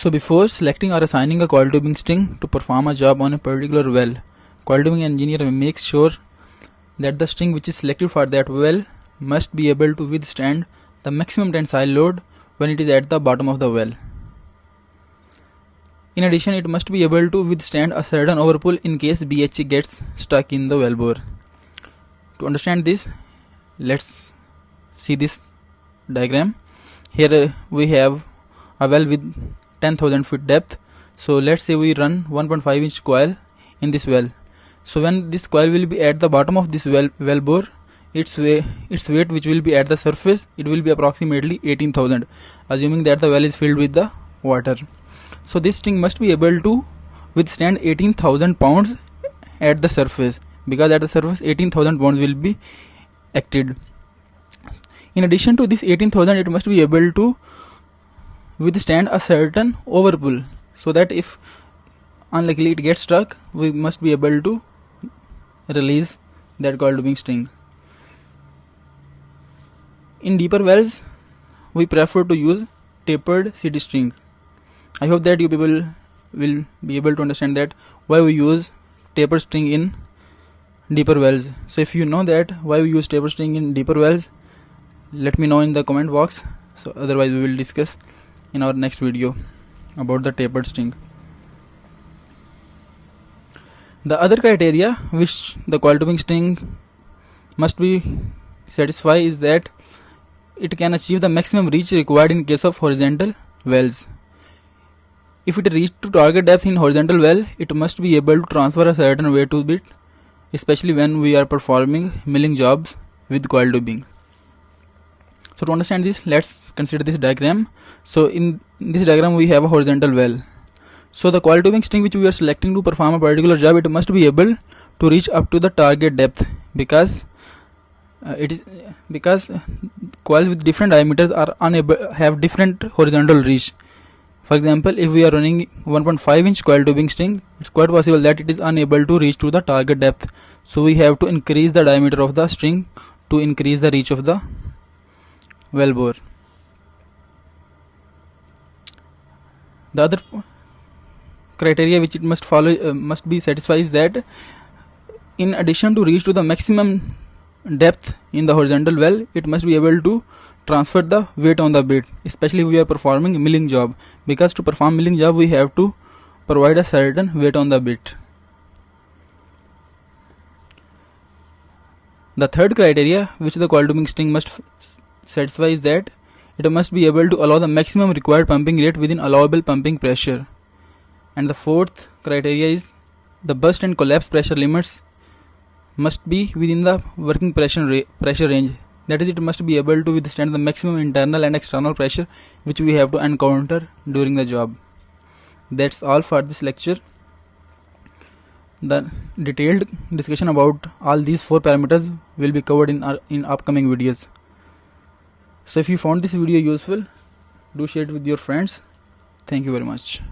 So before selecting or assigning a coil tubing string to perform a job on a particular well, coil tubing engineer makes sure that the string which is selected for that well must be able to withstand the maximum tensile load when it is at the bottom of the well. In addition, it must be able to withstand a certain overpull in case BH gets stuck in the wellbore. To understand this, let's see this diagram. Here we have a well with 10,000 feet depth. So let's say we run 1.5 inch coil in this well. So when this coil will be at the bottom of this wellbore, its weight which will be at the surface, it will be approximately 18,000, assuming that the well is filled with the water. So this string must be able to withstand 18,000 pounds at the surface, because at the surface 18,000 pounds will be acted. In addition to this 18,000, it must be able to withstand a certain overpull, so that if unluckily it gets stuck, we must be able to release that coil tubing string. In deeper wells, we prefer to use tapered CD string. I hope that you people will be able to understand that why we use tapered string in deeper wells. So if you know that why we use tapered string in deeper wells, let me know in the comment box. So otherwise we will discuss in our next video about the tapered string. The other criteria which the coil tubing string must be satisfy is that it can achieve the maximum reach required in case of horizontal wells. If it reaches to target depth in horizontal well, it must be able to transfer a certain weight to it, especially when we are performing milling jobs with coil tubing. So to understand this, let's consider this diagram. So in this diagram we have a horizontal well. So the coil tubing string which we are selecting to perform a particular job, it must be able to reach up to the target depth, because coils with different diameters are have different horizontal reach. For example, if we are running 1.5 inch coil tubing string, it's quite possible that it is unable to reach to the target depth. So we have to increase the diameter of the string to increase the reach of the wellbore. The other criteria which it must follow must be satisfied is that in addition to reach to the maximum depth in the horizontal well, it must be able to transfer the weight on the bit, especially if we are performing milling job, because to perform milling job we have to provide a certain weight on the bit. The third criteria which the coil tubing string must satisfy is that it must be able to allow the maximum required pumping rate within allowable pumping pressure. And the fourth criteria is the burst and collapse pressure limits must be within the working pressure range. That is, it must be able to withstand the maximum internal and external pressure which we have to encounter during the job. That's all for this lecture. The detailed discussion about all these four parameters will be covered in upcoming videos. So if you found this video useful, do share it with your friends. Thank you very much.